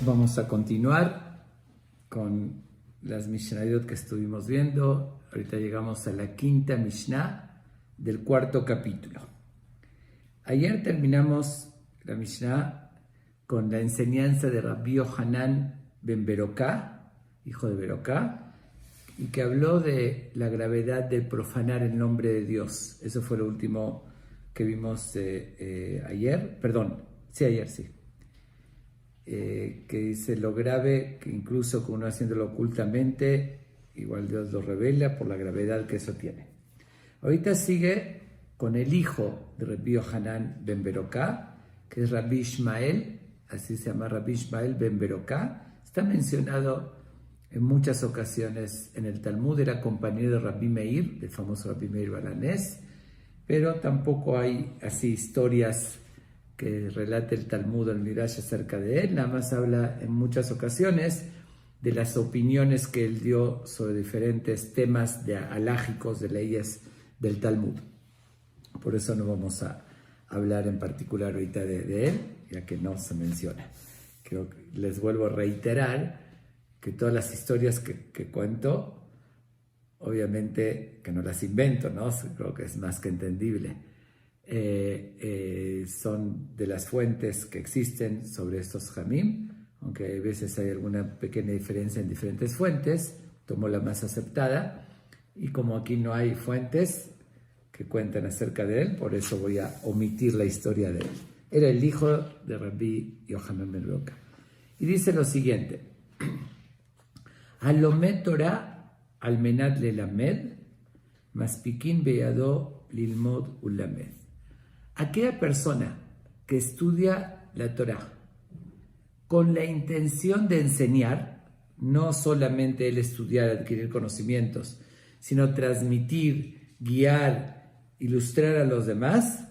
Vamos a continuar con las Mishnayot que estuvimos viendo. Ahorita llegamos a la quinta Mishnah del cuarto capítulo. Ayer terminamos la Mishnah con la enseñanza de Rabbi Yohanan ben Beroká, hijo de Beroká, y que habló de la gravedad de profanar el nombre de Dios. Eso fue lo último que vimos ayer. Que dice lo grave, que incluso con uno haciéndolo ocultamente, igual Dios lo revela por la gravedad que eso tiene. Ahorita sigue con el hijo de Rabbi Yohanan ben Beroká, que es Rabbi Ishmael, así se llama Rabbi Ishmael ben Beroká. Está mencionado en muchas ocasiones en el Talmud, era compañero de Rabbi Meir, del famoso Rabbi Meir Balanés, pero tampoco hay así historias que relate el Talmud o el Midrash acerca de él. Nada más habla en muchas ocasiones de las opiniones que él dio sobre diferentes temas alágicos de leyes del Talmud. Por eso no vamos a hablar en particular ahorita de él, ya que no se menciona. Creo que les vuelvo a reiterar que todas las historias que cuento, obviamente que no las invento, ¿no? Creo que es más que entendible. Son de las fuentes que existen sobre estos Jamim, aunque a veces hay alguna pequeña diferencia en diferentes fuentes. Tomo la más aceptada, y como aquí no hay fuentes que cuentan acerca de él, por eso voy a omitir la historia de él. Era el hijo de Rabbi Yohanan ben Beroká. Y dice lo siguiente: Alomet Torah almenat lelamed, maspikin beyado lilmod ulamed. Aquella persona que estudia la Torah con la intención de enseñar, no solamente el estudiar, adquirir conocimientos, sino transmitir, guiar, ilustrar a los demás,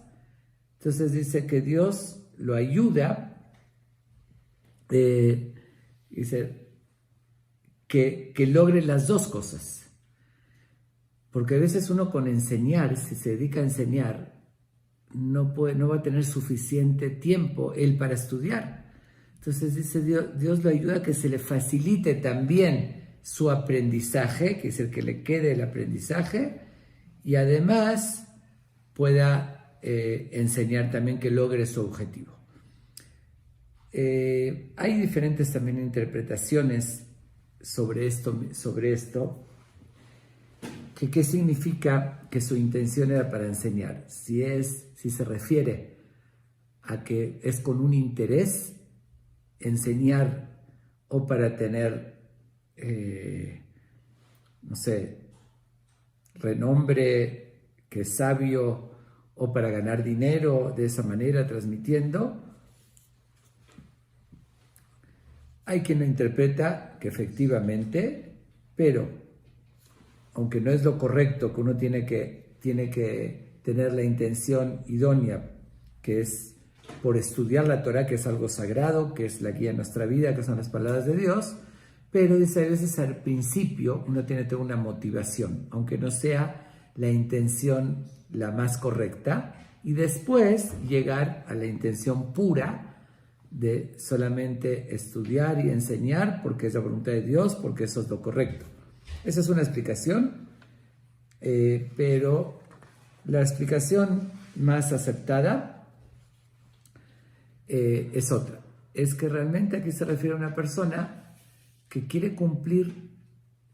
entonces dice que Dios lo ayuda, dice que logre las dos cosas. Porque a veces uno con enseñar, si se dedica a enseñar, no va a tener suficiente tiempo él para estudiar. Entonces dice Dios lo ayuda a que se le facilite también su aprendizaje, que es el que le quede el aprendizaje, y además pueda enseñar también, que logre su objetivo. Hay diferentes también interpretaciones sobre esto. ¿Qué significa que su intención era para enseñar? Si se refiere a que es con un interés enseñar, o para tener, renombre, que es sabio, o para ganar dinero de esa manera transmitiendo. Hay quien lo interpreta que efectivamente, pero aunque no es lo correcto, que uno tiene que tener la intención idónea, que es por estudiar la Torah, que es algo sagrado, que es la guía de nuestra vida, que son las palabras de Dios, pero dice, a veces al principio uno tiene que tener una motivación, aunque no sea la intención la más correcta, y después llegar a la intención pura de solamente estudiar y enseñar porque es la voluntad de Dios, porque eso es lo correcto. Esa es una explicación, pero la explicación más aceptada es otra. Es que realmente aquí se refiere a una persona que quiere cumplir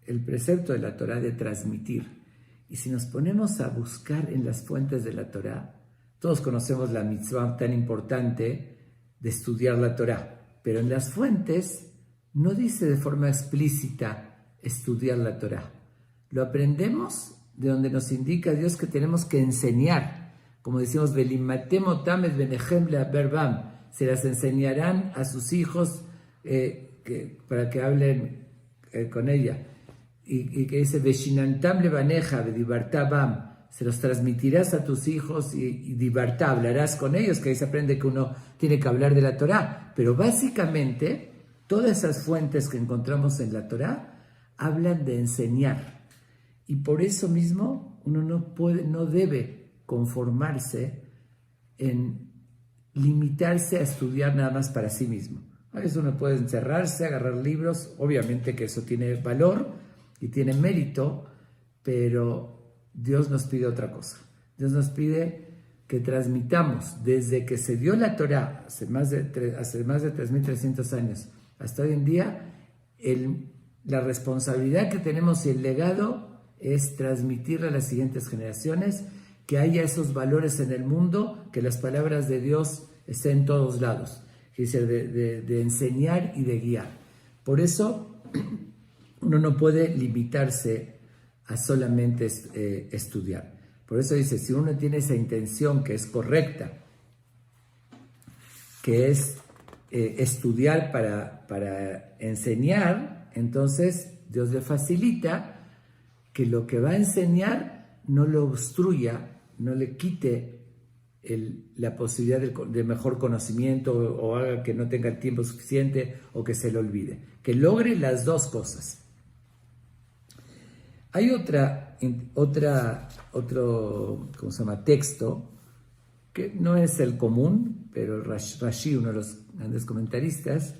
el precepto de la Torah de transmitir. Y si nos ponemos a buscar en las fuentes de la Torah, todos conocemos la mitzvah tan importante de estudiar la Torah, pero en las fuentes no dice de forma explícita estudiar la Torah. Lo aprendemos de donde nos indica Dios que tenemos que enseñar. Como decimos, se las enseñarán a sus hijos para que hablen con ella. Y que dice, se los transmitirás a tus hijos y divartá, hablarás con ellos, que ahí se aprende que uno tiene que hablar de la Torah. Pero básicamente, todas esas fuentes que encontramos en la Torah hablan de enseñar, y por eso mismo uno no debe conformarse en limitarse a estudiar nada más para sí mismo. A veces uno puede encerrarse, agarrar libros, obviamente que eso tiene valor y tiene mérito, pero Dios nos pide otra cosa. Dios nos pide que transmitamos desde que se dio la Torá, hace más de 3.300 años, hasta hoy en día, la responsabilidad que tenemos y el legado es transmitirle a las siguientes generaciones que haya esos valores en el mundo, que las palabras de Dios estén en todos lados, es decir, de enseñar y de guiar. Por eso uno no puede limitarse a solamente estudiar. Por eso dice, si uno tiene esa intención que es correcta, que es estudiar para enseñar, entonces Dios le facilita que lo que va a enseñar no lo obstruya, no le quite la posibilidad de mejor conocimiento o haga que no tenga el tiempo suficiente o que se le olvide. Que logre las dos cosas. Hay otro ¿cómo se llama? Texto que no es el común, pero Rashi, uno de los grandes comentaristas,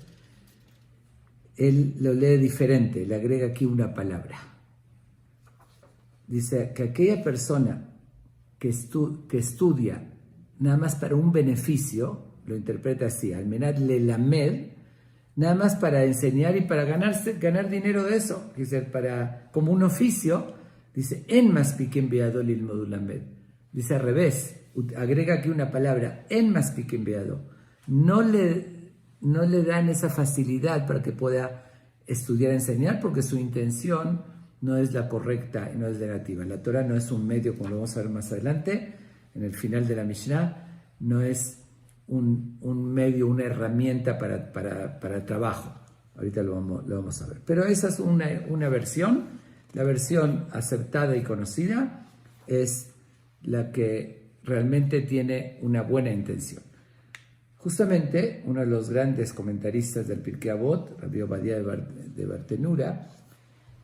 él lo lee diferente, le agrega aquí una palabra. Dice que aquella persona que estudia nada más para un beneficio, lo interpreta así, al menad lelamed, nada más para enseñar y para ganar dinero de eso, dice, como un oficio, dice, en maspiken beado lil modulamed, dice al revés, agrega aquí una palabra, en maspiken beado, no le dan esa facilidad para que pueda estudiar y enseñar, porque su intención no es la correcta y no es negativa. La Torah no es un medio, como lo vamos a ver más adelante, en el final de la Mishnah, no es un medio, una herramienta para trabajo. Ahorita lo vamos a ver. Pero esa es una versión. La versión aceptada y conocida es la que realmente tiene una buena intención. Justamente, uno de los grandes comentaristas del Pirkei Avot, Rabbi Obadia de Bartenura,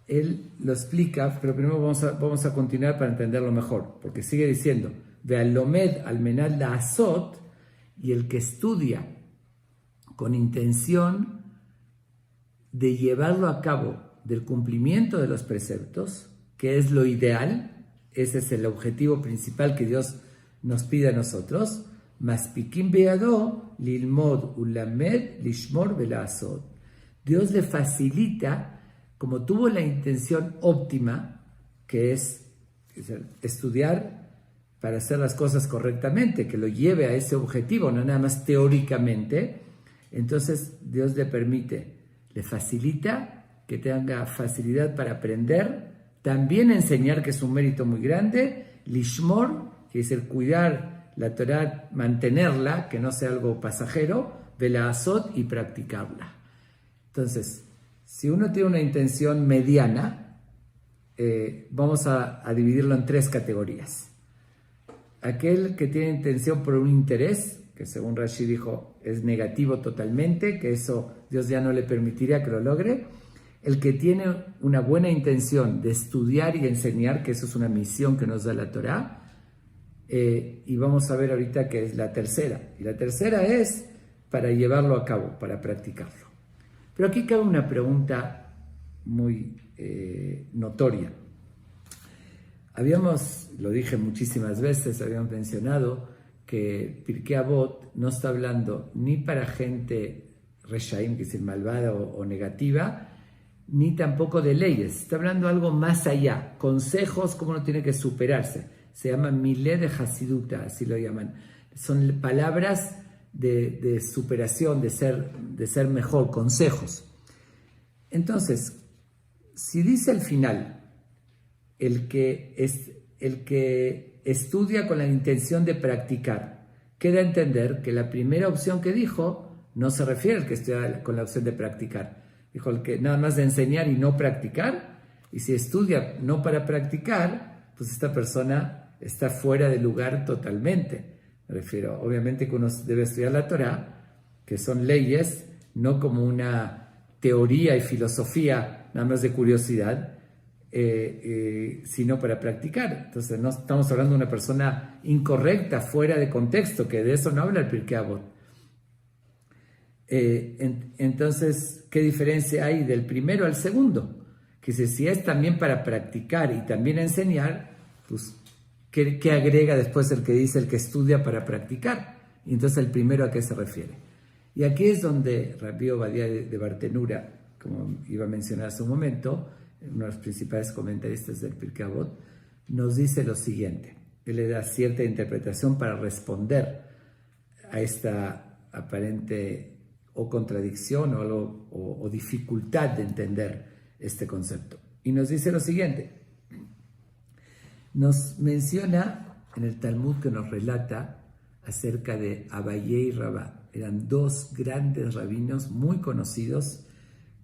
él lo explica, pero primero vamos a continuar para entenderlo mejor, porque sigue diciendo, Ve'alomed al menal la azot, y el que estudia con intención de llevarlo a cabo del cumplimiento de los preceptos, que es lo ideal, ese es el objetivo principal que Dios nos pide a nosotros, Maspikim beado lilmod ulamed lishmor velazot. Dios le facilita, como tuvo la intención óptima, que es estudiar para hacer las cosas correctamente, que lo lleve a ese objetivo, no nada más teóricamente, entonces Dios le permite, le facilita que tenga facilidad para aprender, también enseñar, que es un mérito muy grande, lishmor, que es el cuidar la Torah, mantenerla, que no sea algo pasajero, velazot, y practicarla. Entonces, si uno tiene una intención mediana, vamos a dividirlo en tres categorías. Aquel que tiene intención por un interés, que según Rashi dijo es negativo totalmente, que eso Dios ya no le permitiría que lo logre. El que tiene una buena intención de estudiar y enseñar, que eso es una misión que nos da la Torá. Y vamos a ver ahorita que es la tercera. Y la tercera es para llevarlo a cabo, para practicarlo. Pero aquí cabe una pregunta muy notoria. Lo dije muchísimas veces, habíamos mencionado que Pirkei Avot no está hablando ni para gente reshaim, que es decir, malvada o negativa, ni tampoco de leyes. Está hablando algo más allá, consejos, cómo uno tiene que superarse. Se llama milé de Hasiduta, así lo llaman. Son palabras de superación, de ser mejor, consejos. Entonces, si dice al final, el que estudia con la intención de practicar, queda a entender que la primera opción que dijo no se refiere al que estudia con la opción de practicar. Dijo el que nada más de enseñar y no practicar, y si estudia no para practicar, pues esta persona está fuera de lugar totalmente. Me refiero, obviamente que uno debe estudiar la Torá, que son leyes, no como una teoría y filosofía nada más de curiosidad, sino para practicar. Entonces no estamos hablando de una persona incorrecta, fuera de contexto, que de eso no habla el Pirkei Avot. Entonces, ¿qué diferencia hay del primero al segundo? Que si es también para practicar y también enseñar, pues, ¿qué agrega después el que dice el que estudia para practicar? Y entonces el primero, ¿a qué se refiere? Y aquí es donde Rabbi Obadiah de Bartenura, como iba a mencionar hace un momento, uno de los principales comentaristas del Pirkei Avot, nos dice lo siguiente. Él le da cierta interpretación para responder a esta aparente o contradicción o dificultad de entender este concepto. Y nos dice lo siguiente. Nos menciona en el Talmud que nos relata acerca de Abaye y Rabá. Eran dos grandes rabinos muy conocidos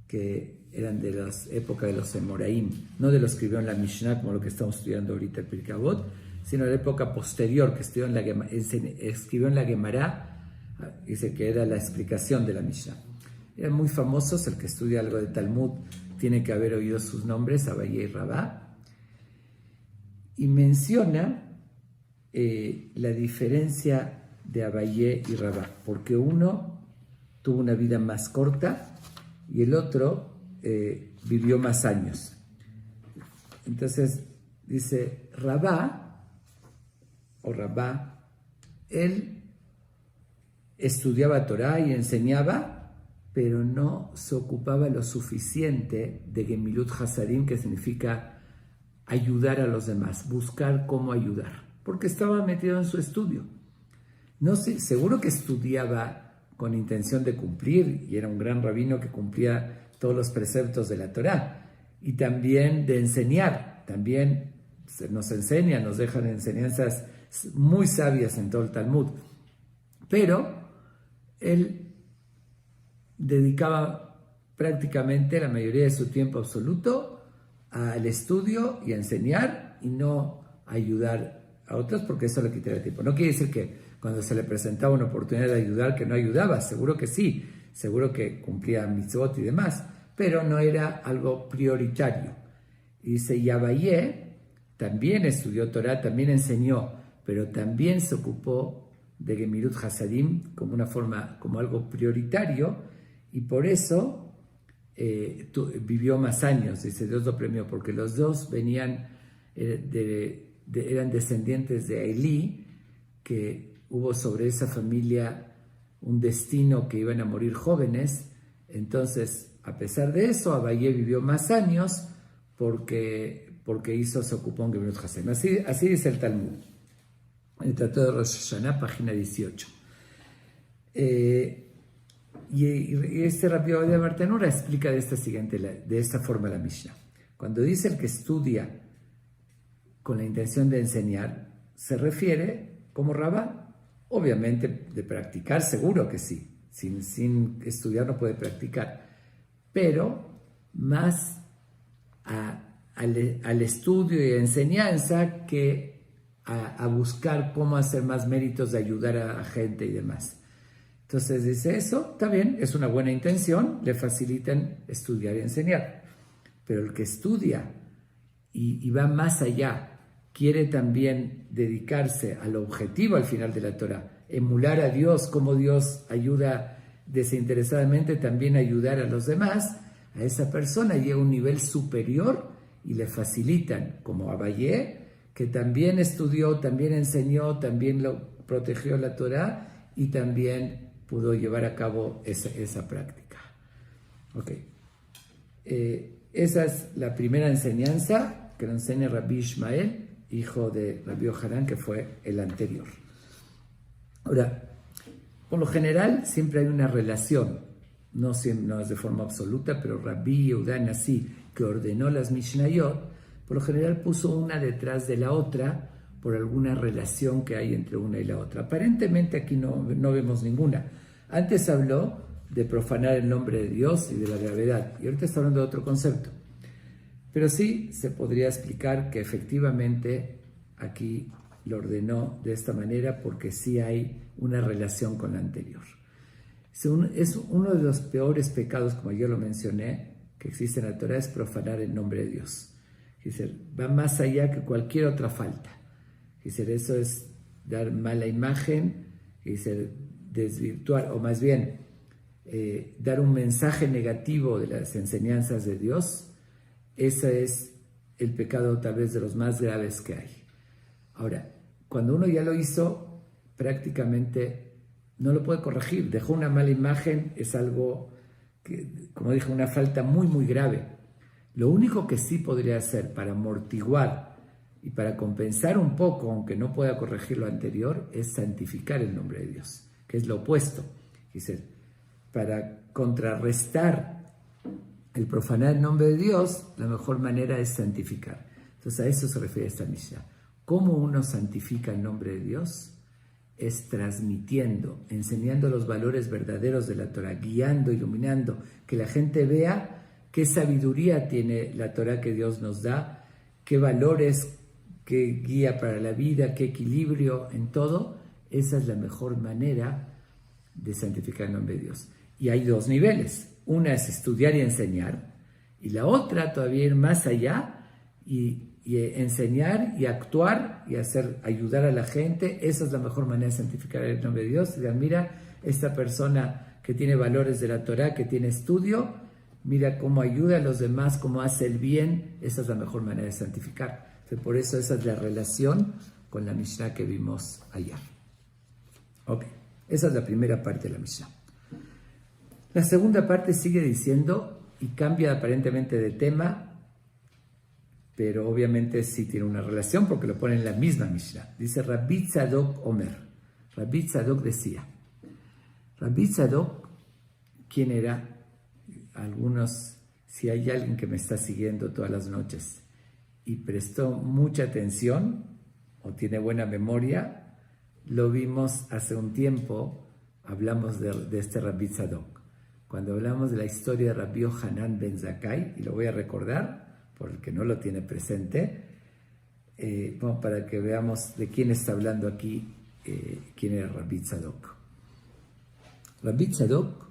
que eran de la época de los Emoraim, no de los que escribió en la Mishnah como lo que estamos estudiando ahorita el Pirkei Avot, sino de la época posterior que escribió en la Gemara, dice que era la explicación de la Mishnah. Eran muy famosos, el que estudia algo de Talmud tiene que haber oído sus nombres, Abaye y Rabá, y menciona la diferencia de Abaye y Rabá, porque uno tuvo una vida más corta y el otro vivió más años. Entonces dice Rabá, él estudiaba Torah y enseñaba, pero no se ocupaba lo suficiente de Gemilut Hasadim, que significa ayudar a los demás, buscar cómo ayudar, porque estaba metido en su estudio. No sé, seguro que estudiaba con intención de cumplir, y era un gran rabino que cumplía todos los preceptos de la Torá, y también de enseñar. También nos enseña, nos dejan enseñanzas muy sabias en todo el Talmud, pero él dedicaba prácticamente la mayoría de su tiempo absoluto al estudio y a enseñar, y no a ayudar a otros, porque eso le quitaba tiempo. No quiere decir que cuando se le presentaba una oportunidad de ayudar, que no ayudaba. Seguro que sí, seguro que cumplía mitzvot y demás, pero no era algo prioritario. Y dice, y Abaye también estudió Torah, también enseñó, pero también se ocupó de Gemilut Hasadim como una forma, como algo prioritario, y por eso vivió más años. Dice, Dios lo premió, porque los dos venían eran descendientes de Elí, que hubo sobre esa familia un destino que iban a morir jóvenes. Entonces, a pesar de eso, Abaye vivió más años porque se ocupó en Gemilut Hasadim. Así dice el Talmud, en el Tratado de Rosh Hashanah, página 18. Y este Rabbi Obadiah de Bartenura explica de esta forma la Mishnah. Cuando dice el que estudia con la intención de enseñar, se refiere como Rabá. Obviamente de practicar, seguro que sí. Sin estudiar no puede practicar. Pero más al estudio y enseñanza que a buscar cómo hacer más méritos de ayudar a gente y demás. Entonces dice eso, está bien, es una buena intención, le facilitan estudiar y enseñar. Pero el que estudia y va más allá, quiere también dedicarse al objetivo al final de la Torah, emular a Dios, como Dios ayuda desinteresadamente, también ayudar a los demás, a esa persona llega a un nivel superior y le facilitan, como Abaye, que también estudió, también enseñó, también lo protegió la Torah y también pudo llevar a cabo esa práctica. Ok. Esa es la primera enseñanza que nos enseña Rabbi Ishmael, hijo de Rabbi Yohanan, que fue el anterior. Ahora, por lo general siempre hay una relación, no es de forma absoluta, pero Rabbi Yehuda Nasi, que ordenó las Mishnayot, por lo general puso una detrás de la otra por alguna relación que hay entre una y la otra. Aparentemente aquí no vemos ninguna. Antes habló de profanar el nombre de Dios y de la gravedad, y ahorita está hablando de otro concepto. Pero sí se podría explicar que efectivamente aquí lo ordenó de esta manera porque sí hay una relación con la anterior. Es uno de los peores pecados, como yo lo mencioné, que existe en la Torah, es profanar el nombre de Dios. Va más allá que cualquier otra falta. Eso es dar mala imagen, desvirtuar, o más bien dar un mensaje negativo de las enseñanzas de Dios, ese es el pecado tal vez de los más graves que hay. Ahora, cuando uno ya lo hizo, prácticamente no lo puede corregir. Dejó una mala imagen, es algo que, como dije, una falta muy, muy grave. Lo único que sí podría hacer para amortiguar y para compensar un poco, aunque no pueda corregir lo anterior, es santificar el nombre de Dios, que es lo opuesto. Dice, para contrarrestar el profanar el nombre de Dios, la mejor manera es santificar. Entonces a eso se refiere esta Mishnah. ¿Cómo uno santifica el nombre de Dios? Es transmitiendo, enseñando los valores verdaderos de la Torah, guiando, iluminando, que la gente vea qué sabiduría tiene la Torah que Dios nos da, qué valores, qué guía para la vida, qué equilibrio en todo. Esa es la mejor manera de santificar el nombre de Dios. Y hay dos niveles. Una es estudiar y enseñar, y la otra todavía ir más allá y enseñar y actuar y ayudar a la gente. Esa es la mejor manera de santificar el nombre de Dios. Digan, mira, esta persona que tiene valores de la Torah, que tiene estudio, mira cómo ayuda a los demás, cómo hace el bien. Esa es la mejor manera de santificar. Entonces, por eso esa es la relación con la Mishnah que vimos ayer. Ok, esa es la primera parte de la Mishnah. La segunda parte sigue diciendo, y cambia aparentemente de tema, pero obviamente sí tiene una relación porque lo pone en la misma Mishnah. Dice Rabbi Tzadok Omer. Rabbi Tzadok decía. Rabbi Tzadok, ¿quién era? Algunos, si hay alguien que me está siguiendo todas las noches y prestó mucha atención o tiene buena memoria, lo vimos hace un tiempo, hablamos de este Rabbi Tzadok. Cuando hablamos de la historia de Rabbi Yohanan ben Zakkai, y lo voy a recordar porque no lo tiene presente, para que veamos de quién está hablando aquí, quién era Rabbi Tzadok. Rabbi Tzadok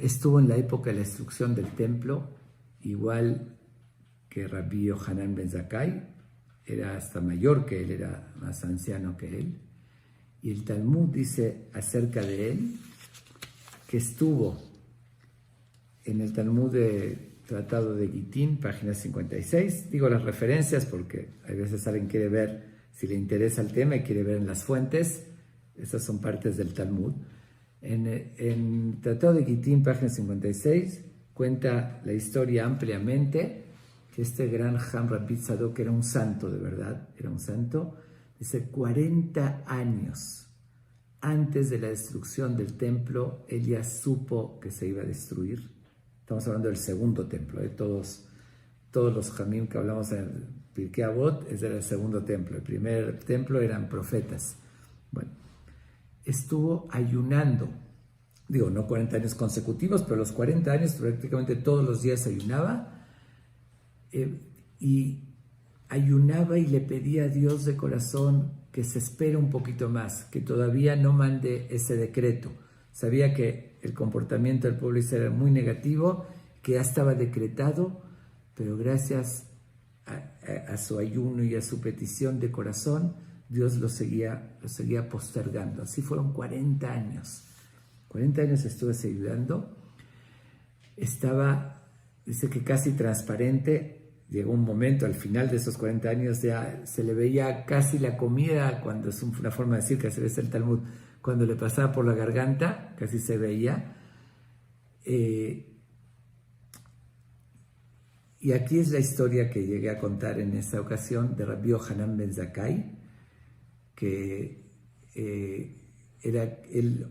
estuvo en la época de la destrucción del templo, igual que Rabbi Yohanan ben Zakkai, era hasta mayor que él, era más anciano que él, y el Talmud dice acerca de él que estuvo en el Talmud de Tratado de Gitín, página 56. Digo las referencias porque a veces alguien quiere ver, si le interesa el tema y quiere ver en las fuentes, esas son partes del Talmud. En Tratado de Gitín, página 56, cuenta la historia ampliamente que este gran Ham Rabbi Tzadok era un santo de verdad, era un santo. Dice, 40 años antes de la destrucción del templo, él ya supo que se iba a destruir. Estamos hablando del segundo templo, todos los Jamim que hablamos en Pirkei Avot es del segundo templo. El primer templo eran profetas. Bueno, estuvo ayunando, digo, no 40 años consecutivos, pero los 40 años prácticamente todos los días ayunaba, y ayunaba y le pedía a Dios de corazón que se espere un poquito más, que todavía no mande ese decreto. Sabía que el comportamiento del pueblo era muy negativo, que ya estaba decretado, pero gracias a su ayuno y a su petición de corazón, Dios lo seguía postergando. Así fueron 40 años. 40 años estuvo ayudando. Dice que casi transparente. Llegó un momento, al final de esos 40 años, ya se le veía casi la comida, cuando es una forma de decir que se ve el Talmud, cuando le pasaba por la garganta, casi se veía. Y aquí es la historia que llegué a contar en esa ocasión de Rabbi Yohanan ben Zakkai, que él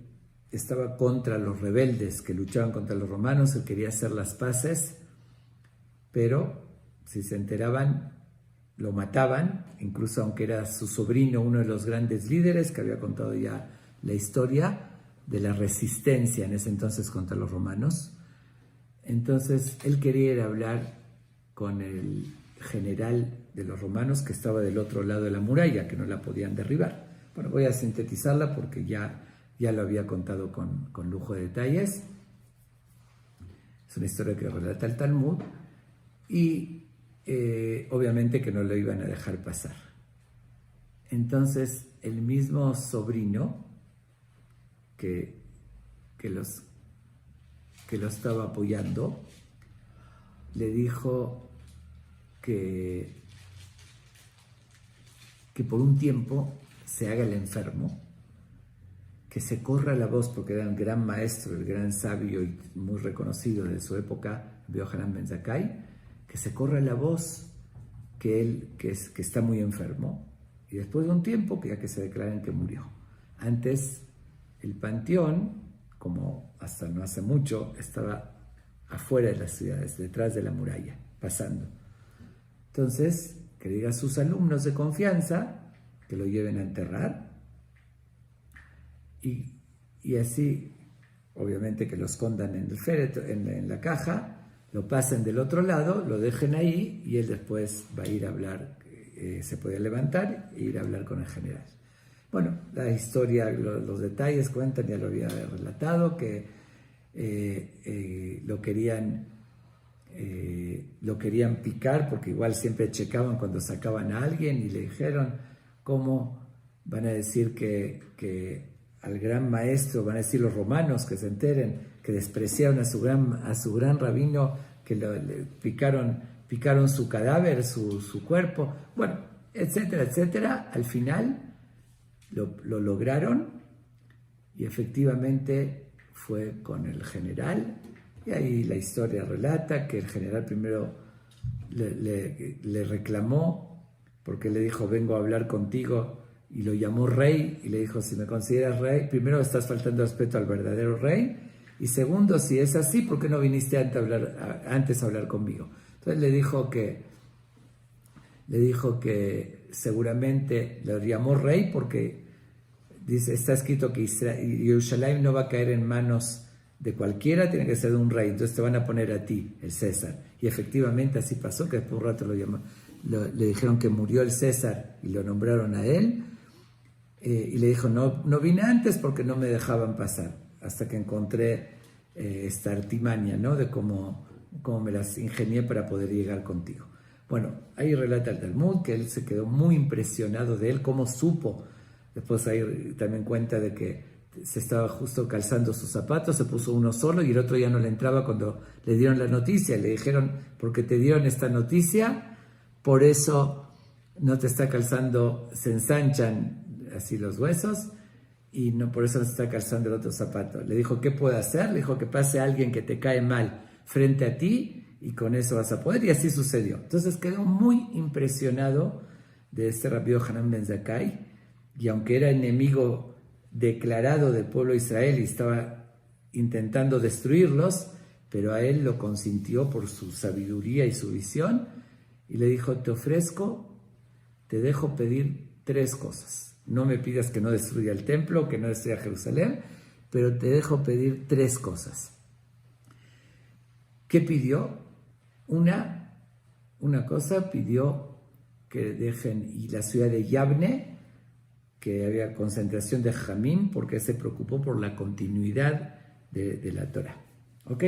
estaba contra los rebeldes que luchaban contra los romanos, él quería hacer las paces, pero si se enteraban, lo mataban, incluso aunque era su sobrino, uno de los grandes líderes, que había contado ya la historia de la resistencia en ese entonces contra los romanos. Entonces, él quería ir a hablar con el general de los romanos que estaba del otro lado de la muralla, que no la podían derribar. Bueno, voy a sintetizarla porque ya lo había contado con lujo de detalles. Es una historia que relata el Talmud y obviamente que no lo iban a dejar pasar. Entonces el mismo sobrino, que que lo estaba apoyando, le dijo que por un tiempo se haga el enfermo, que se corra la voz, porque era un gran maestro, el gran sabio y muy reconocido de su época, Yohanan Ben Zakkai, que se corra la voz que está muy enfermo, y después de un tiempo que ya que se declaren que murió. Antes el panteón, como hasta no hace mucho, estaba afuera de las ciudades, detrás de la muralla, pasando. Entonces, que diga a sus alumnos de confianza que lo lleven a enterrar, y así, obviamente, que lo escondan en el féretro, en la caja, lo pasen del otro lado, lo dejen ahí, y él después va a ir a hablar, se puede levantar e ir a hablar con el general. Bueno, la historia, los detalles cuentan, ya lo había relatado, que lo querían picar, porque igual siempre checaban cuando sacaban a alguien, y le dijeron, ¿cómo van a decir que al gran maestro, van a decir los romanos que se enteren, que despreciaron a su gran rabino, que le picaron su cadáver, su cuerpo, bueno, etcétera, etcétera? Al final lo lograron, y efectivamente fue con el general, y ahí la historia relata que el general primero le reclamó, porque le dijo, vengo a hablar contigo, y lo llamó rey, y le dijo, si me consideras rey, primero estás faltando respeto al verdadero rey, y segundo, si es así, ¿por qué no viniste antes a hablar conmigo? Entonces le dijo que seguramente lo llamó rey porque dice, está escrito que Jerusalén no va a caer en manos de cualquiera, tiene que ser de un rey, entonces te van a poner a ti, el César. Y efectivamente así pasó, que después un rato le dijeron que murió el César y lo nombraron a él, y le dijo, no vine antes porque no me dejaban pasar, hasta que encontré esta artimaña, ¿no? De cómo me las ingenié para poder llegar contigo. Bueno, ahí relata el Talmud que él se quedó muy impresionado de él, cómo supo. Después ahí también cuenta de que se estaba justo calzando sus zapatos, se puso uno solo y el otro ya no le entraba cuando le dieron la noticia. Le dijeron, porque te dieron esta noticia, por eso no te está calzando, se ensanchan así los huesos, y no, por eso no se está calzando el otro zapato. Le dijo, ¿qué puede hacer? Le dijo que pase alguien que te cae mal frente a ti, y con eso vas a poder, y así sucedió. Entonces quedó muy impresionado de este Rabbi Yohanan Ben Zakkai, y aunque era enemigo declarado del pueblo de Israel y estaba intentando destruirlos, pero a él lo consintió por su sabiduría y su visión, y le dijo, te dejo pedir 3 cosas. No me pidas que no destruya el templo, que no destruya Jerusalén, pero te dejo pedir 3 cosas. ¿Qué pidió? Una cosa pidió que dejen y la ciudad de Yavne, que había concentración de Jamín, porque se preocupó por la continuidad de la Torah. ¿Ok?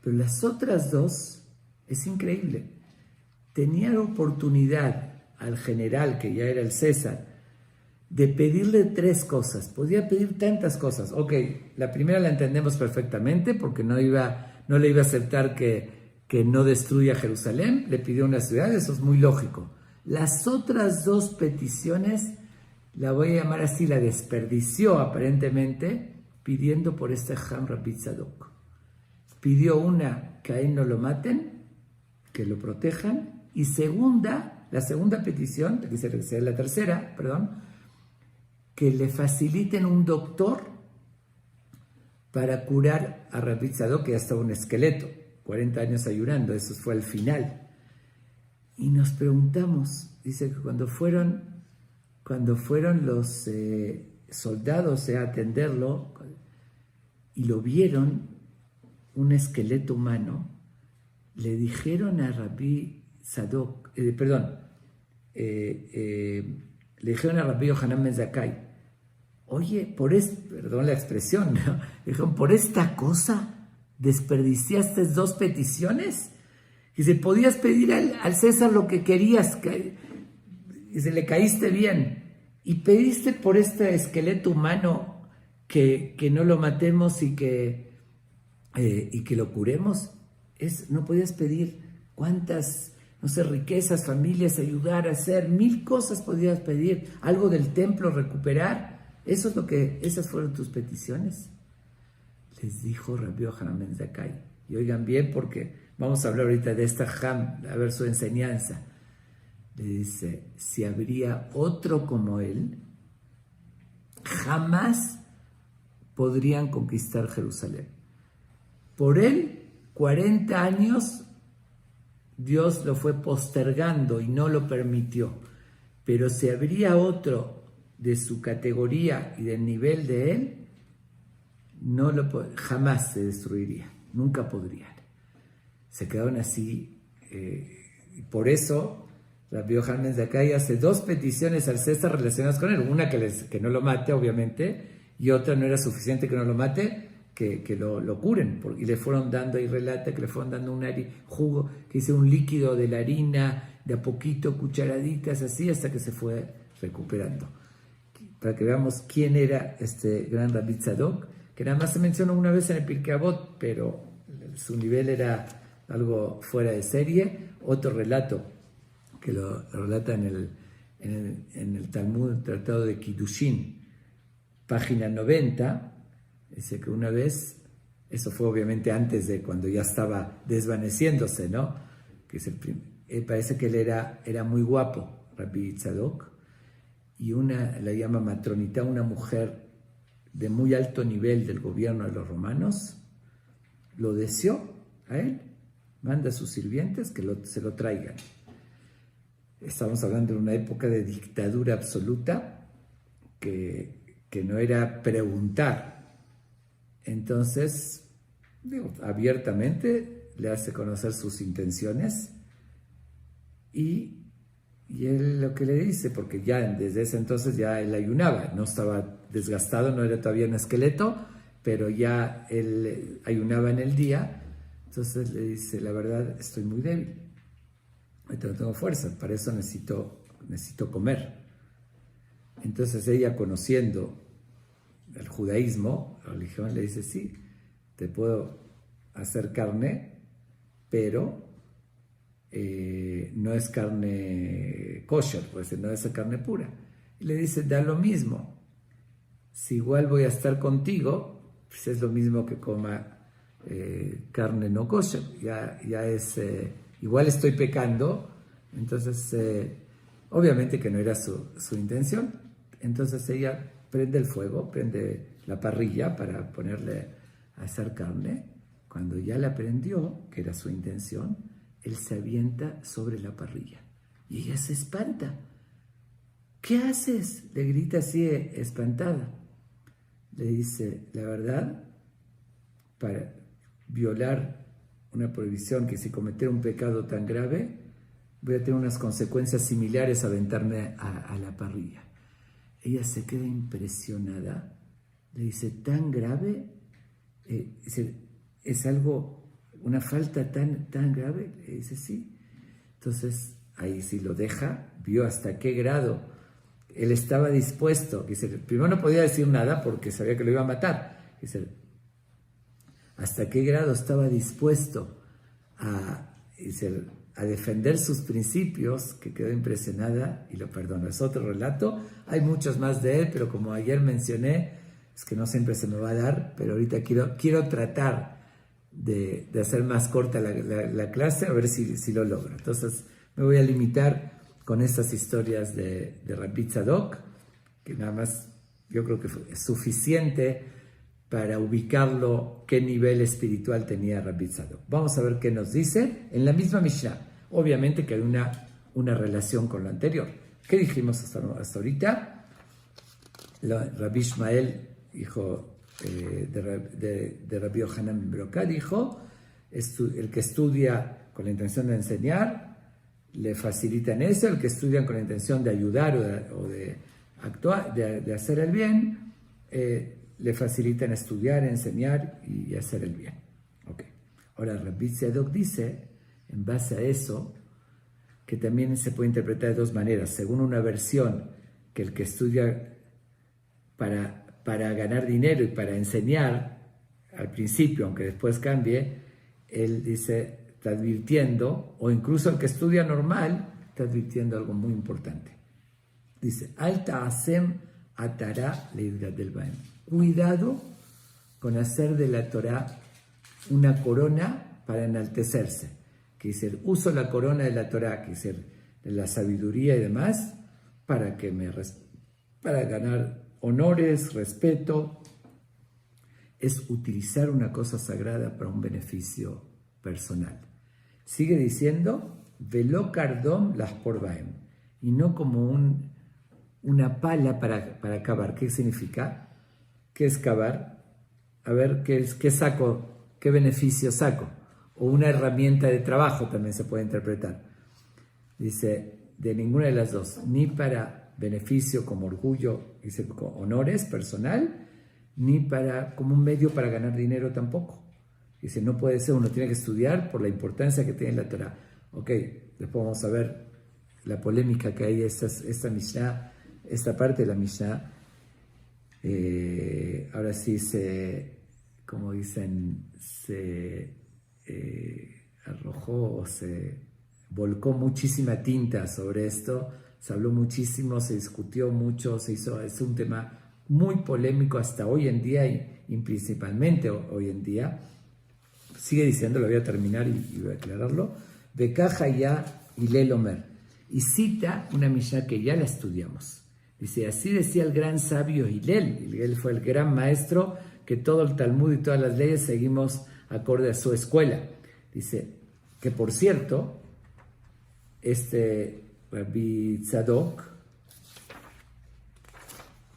Pero las otras 2, es increíble. Tenía la oportunidad al general, que ya era el César, de pedirle 3 cosas. Podía pedir tantas cosas. Ok, la primera la entendemos perfectamente, porque no le iba a aceptar que no destruya Jerusalén. Le pidió una ciudad, eso es muy lógico. Las otras 2 peticiones, la voy a llamar así, la desperdició aparentemente, pidiendo por este Ham Rabbi Tzadok. Pidió una, que a él no lo maten, que lo protejan, y la segunda petición, que sería la tercera, que le faciliten un doctor para curar a Rabbi Tzadok, que ya estaba un esqueleto, 40 años ayunando, eso fue al final. Y nos preguntamos, dice que cuando fueron los soldados a atenderlo y lo vieron, un esqueleto humano, le dijeron a Rabbi Tzadok, le dijeron a Rabbi Yohanan Ben Zakkai, oye, perdón la expresión, ¿no? Dijeron, por esta cosa desperdiciaste 2 peticiones. Y se podías pedir al César lo que querías, y se le caíste bien, y pediste por este esqueleto humano que no lo matemos y que lo curemos. No podías pedir cuántas, no sé, riquezas, familias, ayudar a hacer, 1000 cosas podías pedir, algo del templo recuperar. Esas fueron tus peticiones. Les dijo Rabbi Yohanan ben Zakkai. Y oigan bien, porque vamos a hablar ahorita de esta a ver su enseñanza. Le dice, si habría otro como él, jamás podrían conquistar Jerusalén. Por él, 40 años, Dios lo fue postergando y no lo permitió. Pero si habría otro de su categoría y del nivel de él, jamás se destruiría, nunca podrían. Se quedaron así, por eso Rabbi Yohanan ben Zakkai hace 2 peticiones al César relacionadas con él, una que no lo mate, obviamente, y otra no era suficiente que no lo mate, que lo curen, y le fueron dando, ahí relata que le fueron dando un jugo, que hice un líquido de la harina, de a poquito, cucharaditas, así, hasta que se fue recuperando. Para que veamos quién era este gran Rabbi Tzadok, que nada más se mencionó una vez en el Pirkei Avot, pero su nivel era algo fuera de serie. Otro relato, que lo relata en el Talmud, el Tratado de Kiddushin, página 90, dice que una vez, eso fue obviamente antes de cuando ya estaba desvaneciéndose, ¿no? Parece que él era muy guapo, Rabbi Tzadok, y la llama matronita, una mujer de muy alto nivel del gobierno de los romanos, lo deseó a él, manda a sus sirvientes que se lo traigan. Estamos hablando de una época de dictadura absoluta, que no era preguntar. Entonces, abiertamente le hace conocer sus intenciones y él lo que le dice, porque ya desde ese entonces ya él ayunaba, no estaba desgastado, no era todavía un esqueleto, pero ya él ayunaba en el día. Entonces le dice, la verdad estoy muy débil, ahorita no tengo fuerza, para eso necesito comer. Entonces ella, conociendo el judaísmo, la religión, le dice, sí, te puedo hacer carne, pero no es carne kosher, pues no es carne pura. Y le dice, da lo mismo, si igual voy a estar contigo, pues es lo mismo que coma carne no kosher, ya es, igual estoy pecando. Entonces obviamente que no era su intención. Entonces ella prende el fuego, prende la parrilla para ponerle a hacer carne. Cuando ya la prendió, que era su intención, él se avienta sobre la parrilla y ella se espanta. ¿Qué haces?, le grita así espantada. Le dice, la verdad, para violar una prohibición, que si cometer un pecado tan grave, voy a tener unas consecuencias similares a aventarme a la parrilla. Ella se queda impresionada, le dice, ¿tan grave? ¿Es algo, una falta tan grave? Le dice, sí. Entonces, ahí sí lo deja, vio hasta qué grado él estaba dispuesto. Dice, primero no podía decir nada porque sabía que lo iba a matar. Dice, hasta qué grado estaba dispuesto a defender sus principios, que quedó impresionada y lo perdonó. Es otro relato, hay muchos más de él, pero como ayer mencioné, es que no siempre se me va a dar, pero ahorita quiero tratar de hacer más corta la clase, a ver si lo logro. Entonces me voy a limitar con estas historias de Rabbi Tzadok, que nada más yo creo que es suficiente para ubicarlo qué nivel espiritual tenía Rabbi Tzadok. Vamos a ver qué nos dice en la misma Mishnah. Obviamente que hay una relación con lo anterior. ¿Qué dijimos hasta ahorita? Rabbi Ishmael, hijo de Rabbi Yohanan ben Broca, dijo, el que estudia con la intención de enseñar, le facilitan eso. El que estudia con la intención de ayudar o de actuar, de hacer el bien, le facilitan estudiar, enseñar y hacer el bien. Okay. Ahora, Rabbi Tzadok dice, en base a eso, que también se puede interpretar de dos maneras. Según una versión, que el que estudia para para ganar dinero y para enseñar, al principio, aunque después cambie, él dice, está advirtiendo, o incluso el que estudia normal, está advirtiendo algo muy importante. Dice, Alta Asem Atará Leidgat del Baem. Cuidado con hacer de la Torah una corona para enaltecerse. Que dice, uso la corona de la Torah, que dice, de la sabiduría y demás, para ganar honores, respeto. Es utilizar una cosa sagrada para un beneficio personal. Sigue diciendo, Velo Kardom las porbaem, y no como una pala para cavar. ¿Qué significa? ¿Qué es cavar? A ver, ¿qué saco? ¿Qué beneficio saco? O una herramienta de trabajo también se puede interpretar. Dice, de ninguna de las dos, ni para beneficio como orgullo, dice, honores personal, ni como un medio para ganar dinero tampoco. Dice, no puede ser, uno tiene que estudiar por la importancia que tiene la Torah. Ok, después vamos a ver la polémica que hay esta Mishnah, esta parte de la Mishnah. Ahora sí como dicen, se arrojó o se volcó muchísima tinta sobre esto, se habló muchísimo, se discutió mucho, es un tema muy polémico hasta hoy en día y principalmente hoy en día. Sigue diciendo, lo voy a terminar y voy a aclararlo, Bekaja ya Hillel Omer, y cita una Mishnah que ya la estudiamos. Dice, así decía el gran sabio Hillel. Hillel fue el gran maestro que todo el Talmud y todas las leyes seguimos acorde a su escuela. Dice, que por cierto, Rabbi Tzadok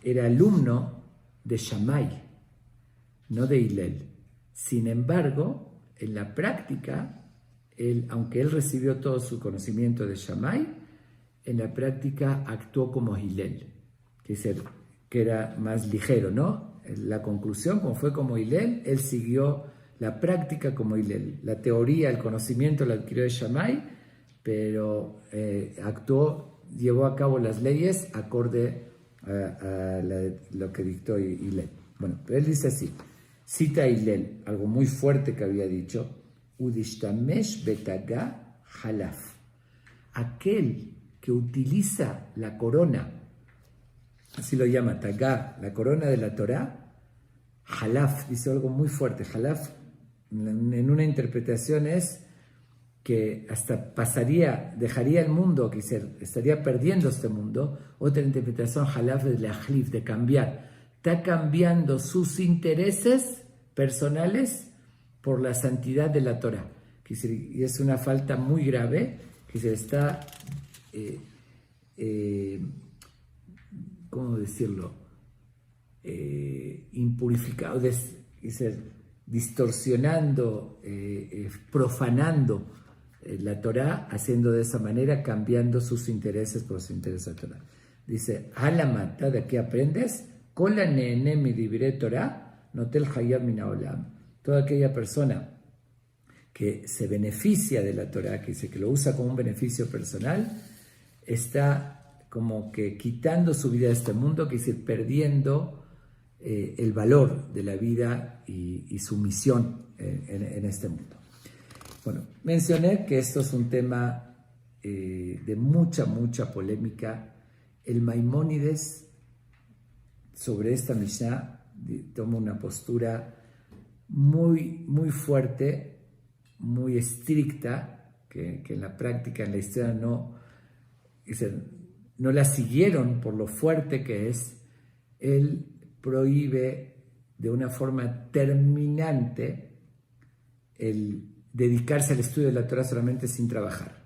era alumno de Shammai, no de Hillel. Sin embargo, en la práctica, aunque él recibió todo su conocimiento de Shammai, en la práctica actuó como Hillel, que era más ligero, ¿no? La conclusión, como fue como Hillel, él siguió la práctica como Hillel. La teoría, el conocimiento lo adquirió de Shammai, pero llevó a cabo las leyes acorde a lo que dictó Hillel. Bueno, pero él dice así, cita a Hillel, algo muy fuerte que había dicho, Udishtamesh betagá halaf. Aquel que utiliza la corona, así lo llama Tagah, la corona de la Torah, halaf, dice algo muy fuerte. Halaf, en una interpretación es que hasta dejaría el mundo, que estaría perdiendo este mundo. Otra interpretación, halaf, es de ahlif, de cambiar. Está cambiando sus intereses personales por la santidad de la Torah. Y es una falta muy grave, que se está, ¿cómo decirlo? Impurificado, distorsionando, profanando la Torah, haciendo de esa manera, cambiando sus intereses por los intereses de la Torah. Dice, Halamata, ¿de qué aprendes? Kola nene mi diviré Torah, notel hayab min haolam. Toda aquella persona que se beneficia de la Torah, que dice que lo usa como un beneficio personal, está como que quitando su vida de este mundo, que dice perdiendo el valor de la vida y su misión en este mundo. Bueno, mencioné que esto es un tema de mucha polémica. El Maimónides sobre esta Mishnah toma una postura muy fuerte, muy estricta, que en la práctica, en la historia no la siguieron por lo fuerte que es. Él prohíbe de una forma terminante el dedicarse al estudio de la Torah solamente sin trabajar.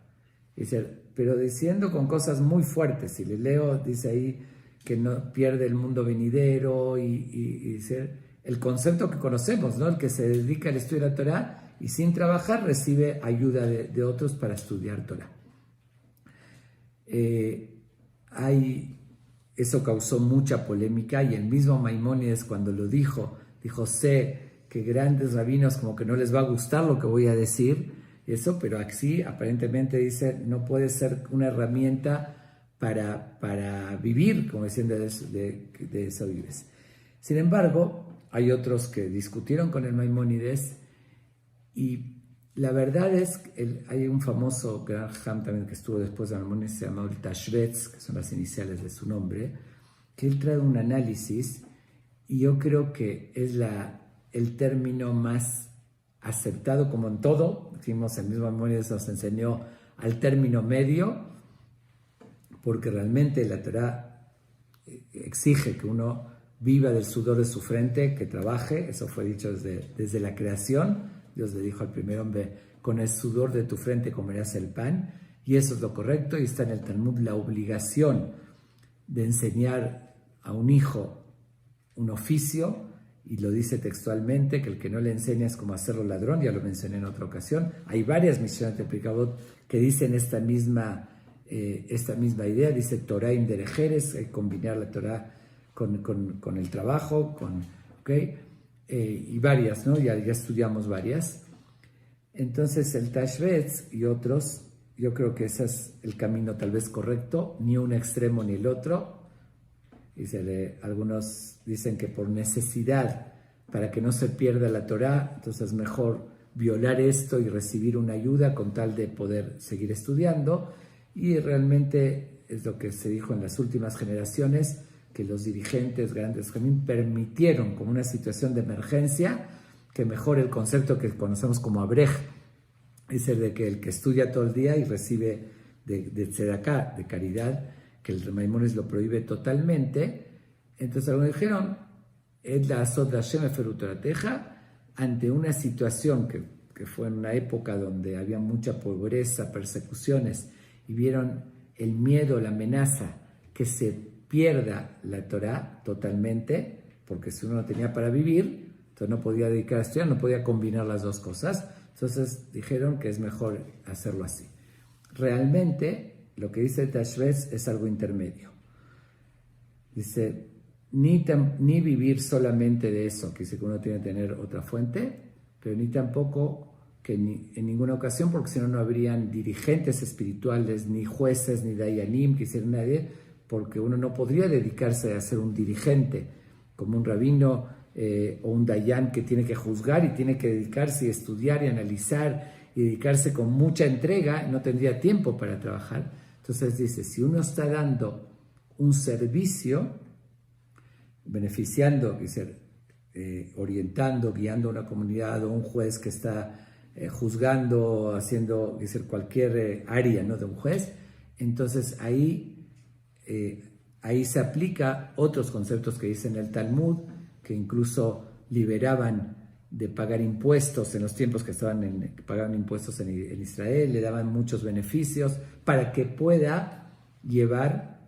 Pero diciendo con cosas muy fuertes. Si le leo, dice ahí que no pierde el mundo venidero y dice el concepto que conocemos, ¿no? El que se dedica al estudio de la Torah y sin trabajar recibe ayuda de otros para estudiar Torah. Eso causó mucha polémica y el mismo Maimónides cuando lo dijo, sé que grandes rabinos como que no les va a gustar lo que voy a decir, pero así aparentemente dice, no puede ser una herramienta para vivir, como diciendo de eso vives. Sin embargo, hay otros que discutieron con el Maimónides y la verdad es que hay un famoso gran Jajam también que estuvo después de Maimónides, se llama el Tashbetz, que son las iniciales de su nombre, que él trae un análisis y yo creo que es el término más aceptado, como en todo. Dijimos, el mismo Maimónides nos enseñó al término medio, porque realmente la Torá exige que uno viva del sudor de su frente, que trabaje. Eso fue dicho desde la creación. Dios le dijo al primer hombre, con el sudor de tu frente comerás el pan, y eso es lo correcto, y está en el Talmud la obligación de enseñar a un hijo un oficio, y lo dice textualmente, que el que no le enseña es como hacerlo ladrón. Ya lo mencioné en otra ocasión. Hay varias misiones de Pirkei que dicen esta misma idea. Dice Torah inderejeres, combinar la Torah con el trabajo, ¿okay? Y varias, ¿no? Ya estudiamos varias. Entonces el Tashbetz y otros, yo creo que ese es el camino tal vez correcto, ni un extremo ni el otro. Algunos dicen que por necesidad, para que no se pierda la Torá, entonces es mejor violar esto y recibir una ayuda con tal de poder seguir estudiando. Y realmente es lo que se dijo en las últimas generaciones, que los dirigentes grandes también permitieron, como una situación de emergencia, que mejore el concepto que conocemos como abrej, es el de que el que estudia todo el día y recibe de tzedakah, de caridad, que el Maimónides lo prohíbe totalmente. Entonces algunos dijeron, es la azot Hashem eferu torateja, ante una situación que fue en una época donde había mucha pobreza, persecuciones, y vieron el miedo, la amenaza, que se pierda la Torá totalmente, porque si uno no tenía para vivir, entonces no podía dedicar a estudiar, no podía combinar las dos cosas. Entonces dijeron que es mejor hacerlo así. Realmente, lo que dice el Tashbetz es algo intermedio. Dice, ni vivir solamente de eso, que dice que uno tiene que tener otra fuente, pero ni tampoco que en ninguna ocasión, porque si no, no habrían dirigentes espirituales, ni jueces, ni dayanim, que hicieran nadie, porque uno no podría dedicarse a ser un dirigente, como un rabino o un dayan que tiene que juzgar y tiene que dedicarse y estudiar y analizar y dedicarse con mucha entrega, no tendría tiempo para trabajar. Entonces dice, si uno está dando un servicio, beneficiando, orientando, guiando a una comunidad o un juez que está juzgando, haciendo cualquier área, ¿no?, de un juez, entonces ahí se aplica otros conceptos que dicen el Talmud, que incluso liberaban de pagar impuestos en los tiempos que pagaban impuestos en Israel, le daban muchos beneficios para que pueda llevar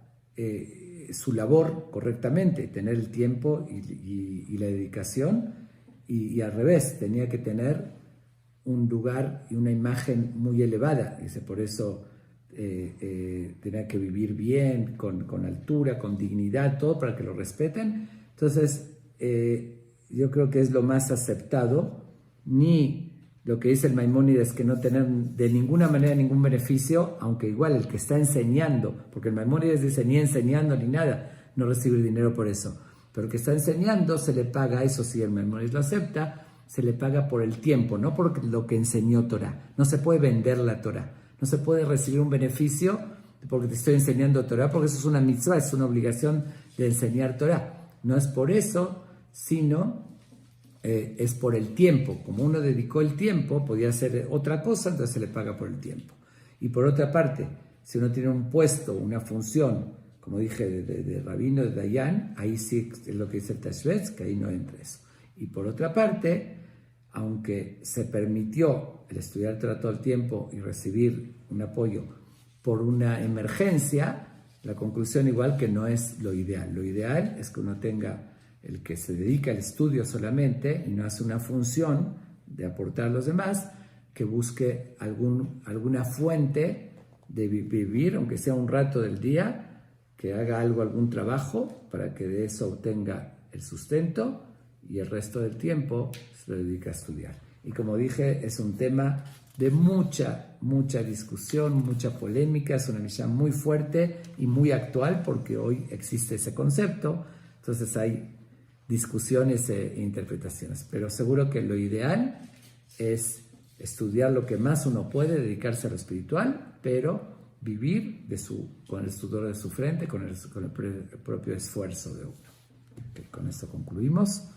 su labor correctamente, tener el tiempo y la dedicación, y al revés, tenía que tener un lugar y una imagen muy elevada. Dice, por eso tenía que vivir bien, con altura, con dignidad, todo para que lo respeten. Entonces, yo creo que es lo más aceptado. Ni lo que dice el Maimónides, que no tener de ninguna manera ningún beneficio, aunque igual el que está enseñando, porque el Maimónides dice ni enseñando ni nada, no recibir dinero por eso, pero el que está enseñando se le paga, eso sí, el Maimónides lo acepta, se le paga por el tiempo, no por lo que enseñó Torah. No se puede vender la Torah, no se puede recibir un beneficio porque te estoy enseñando Torah, porque eso es una mitzvah, es una obligación de enseñar Torah. No es por eso, sino es por el tiempo. Como uno dedicó el tiempo, podía hacer otra cosa, entonces se le paga por el tiempo. Y por otra parte, si uno tiene un puesto, una función, como dije, de rabino, de dayan, ahí sí es lo que dice el Tashbetz, que ahí no entra eso. Y por otra parte, aunque se permitió el estudiar todo el tiempo y recibir un apoyo por una emergencia, la conclusión igual que no es lo ideal. Lo ideal es que uno tenga el que se dedica al estudio solamente y no hace una función de aportar a los demás, que busque alguna fuente de vivir, aunque sea un rato del día, que haga algún trabajo para que de eso obtenga el sustento y el resto del tiempo se lo dedica a estudiar. Y como dije, es un tema de mucha discusión, mucha polémica, es una misión muy fuerte y muy actual porque hoy existe ese concepto. Entonces hay discusiones e interpretaciones. Pero seguro que lo ideal es estudiar lo que más uno puede, dedicarse a lo espiritual, pero vivir con el sudor de su frente, con el propio esfuerzo de uno. Okay, con esto concluimos.